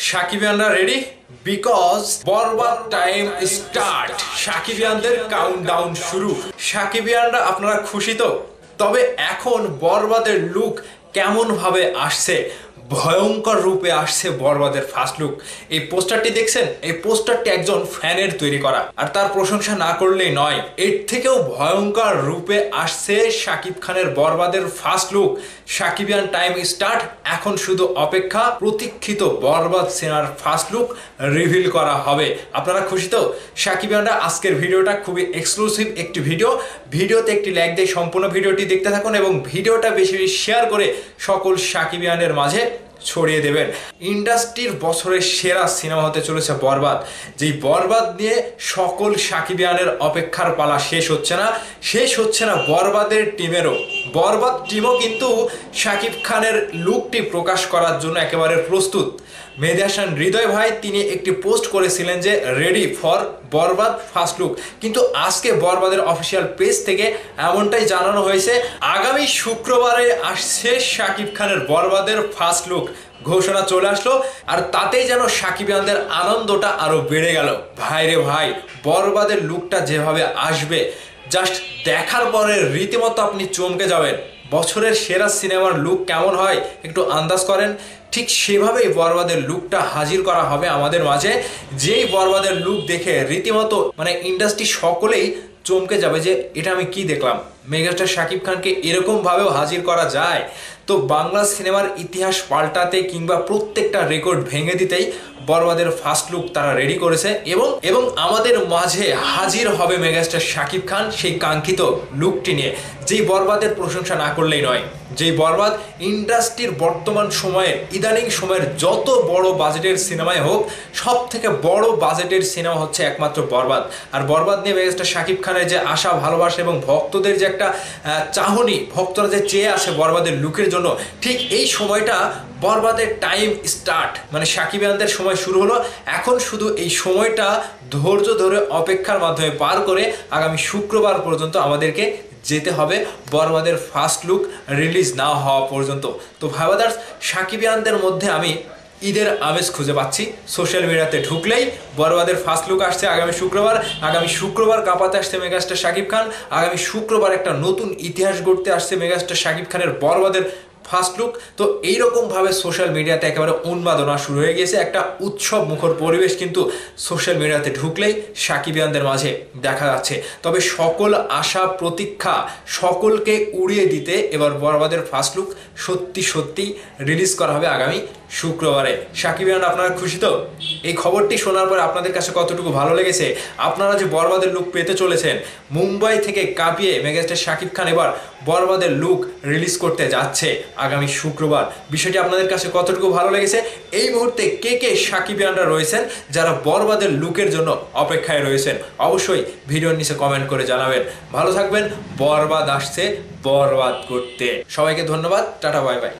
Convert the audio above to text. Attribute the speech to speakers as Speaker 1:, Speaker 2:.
Speaker 1: সাকিবিয়ানরা ready because Borbaad time start. সাকিবিয়ানদের countdown শুরু। সাকিবিয়ানরা আপনারা খুশি তো? তবে এখন বরবাদের লুক কেমন ভাবে আসছে, ভয়ঙ্কর রূপে আসছে বরবাদের ফার্স্ট লুক। এই পোস্টারটি দেখছেন, এই পোস্টারটি একজন ফ্যানের তৈরি করা, আর তার প্রশংসা না করলেই নয়। এর থেকেও ভয়ঙ্কর রূপে আসছে শাকিব খানের বরবাদের ফার্স্ট লুক। সাকিবিয়ান টাইম স্টার্ট। এখন শুধু অপেক্ষা, প্রতীক্ষিত বরবাদ সিনেমার ফার্স্ট লুক রিভিল করা হবে। আপনারা খুশি তো? সাকিবিয়ানরা আজকের ভিডিওটা খুবই এক্সক্লুসিভ একটি ভিডিওতে একটি লাইক দিয়ে সম্পূর্ণ ভিডিওটি দেখতে থাকুন এবং ভিডিওটা বেশি বেশি শেয়ার করে সকল সাকিবিয়ানের মাঝে ছড়িয়ে দেবেন। ইন্ডাস্ট্রির বছরের সেরা সিনেমা হতে চলেছে বরবাদ। যেই বরবাদ নিয়ে সকল সাকিবিয়ানের অপেক্ষার পালা শেষ হচ্ছে না বরবাদের টিমেরও। বরবাদ টিমও কিন্তু শাকিব খানের লুকটি প্রকাশ করার জন্য একেবারে প্রস্তুত। মেহেদী হাসান হৃদয় ভাই তিনি একটি পোস্ট করেছিলেন যে ready for Borbaad first look, কিন্তু আজকে বরবাদের অফিসিয়াল পেজ থেকে এমনটাই জানানো হয়েছে আগামী শুক্রবারে আসছে শাকিব খানের বরবাদের ফার্স্ট লুক। ঘোষণা চলে আসলো, আর তাতেই যেন সাকিবিয়ানদের আনন্দটা আরো বেড়ে গেল। ভাই রে ভাই, বরবাদের লুকটা যেভাবে আসবে জাস্ট দেখার পরে রীতিমতো আপনি চমকে যাবেন। বছরের সেরা সিনেমার লুক কেমন হয় একটু আন্দাজ করেন। ঠিক সেভাবেই বরবাদের লুকটা হাজির করা হবে আমাদের মাঝে। যেই বরবাদের লুক দেখে রীতিমতো ইন্ডাস্ট্রি সকলেই চমকে যাবে যে এটা আমি কি দেখলাম। মেগাস্টার শাকিব খানকে এরকম ভাবেও হাজির করা যায়? তো বাংলা সিনেমার ইতিহাস পাল্টাতে কিংবা প্রত্যেকটা রেকর্ড ভেঙে দিতেই বরবাদের ফার্স্ট লুক তারা রেডি করেছে এবং আমাদের মাঝে হাজির হবে মেগাস্টার শাকিব খান সেই কাঙ্ক্ষিত লুকটি নিয়ে। যেই বরবাদের প্রশংসা না করলেই নয়, যেই বরবাদ ইন্ডাস্ট্রির বর্তমান সময়ের ইদানিং সময়ের যত বড় বাজেটের সিনেমায় হোক, সব থেকে বড় বাজেটের সিনেমা হচ্ছে একমাত্র বরবাদ। আর বরবাদ নিয়ে মেগাস্টার শাকিব খানের যে আশা, ভালোবাসা এবং ভক্তদের যে একটা চাহনি, ভক্তরা যে চেয়ে আসে বরবাদের লুকের জন্য, ঠিক এই সময়টা বরবাদের টাইম স্টার্ট, সাকিবিয়ানদের সময় শুরু হলো। এখন শুধু এই সময়টা ধৈর্য ধরে অপেক্ষার মাধ্যমে পার করে আগামী শুক্রবার পর্যন্ত আমাদেরকে যেতে হবে বরবাদের ফার্স্ট লুক রিলিজ না হওয়া পর্যন্ত। তো ভাইবাদার্স, সাকিবিয়ানদের মধ্যে আমি ঈদের আমেজ খুঁজে পাচ্ছি। সোশ্যাল মিডিয়াতে ঢুকলেই বরবাদের ফার্স্ট লুক আসছে আগামী শুক্রবার কাঁপাতে আসছে মেগাস্টার শাকিব খান। আগামী শুক্রবার একটা নতুন ইতিহাস গড়তে আসছে মেগাস্টার শাকিব খানের বরবাদের ফার্স্ট লুক। তো এইরকমভাবে সোশ্যাল মিডিয়াতে একেবারে উন্মাদনা শুরু হয়ে গেছে, একটা উৎসব মুখর পরিবেশ কিন্তু সোশ্যাল মিডিয়াতে ঢুকলেই সাকিবিয়ানদের মাঝে দেখা যাচ্ছে। তবে সকল আশা প্রতীক্ষা সকলকে উড়িয়ে দিতে এবার বরবাদের ফার্স্ট লুক সত্যি রিলিজ করা হবে আগামী শুক্রবারে। সাকিবিয়ান আপনারা খুশি তো? এই খবরটি শোনার পর আপনাদের কাছে কতটুকু ভালো লেগেছে? আপনারা যে বরবাদের লুক পেতে চলেছেন, মুম্বাই থেকে কাঁপিয়ে মেগাস্টার শাকিব খান এবার বরবাদের লুক রিলিজ করতে যাচ্ছে আগামী শুক্রবার, বিষয়টি আপনাদের কাছে কতটুকু ভালো লেগেছে? এই মুহূর্তে কে সাকিবিয়ানরা রয়েছেন যারা বরবাদের লুকের জন্য অপেক্ষায় রয়েছেন, অবশ্যই ভিডিওর নিচে কমেন্ট করে জানাবেন। ভালো থাকবেন। বরবাদ আসছে বরবাদ করতে। সবাইকে ধন্যবাদ। Tata, bye bye.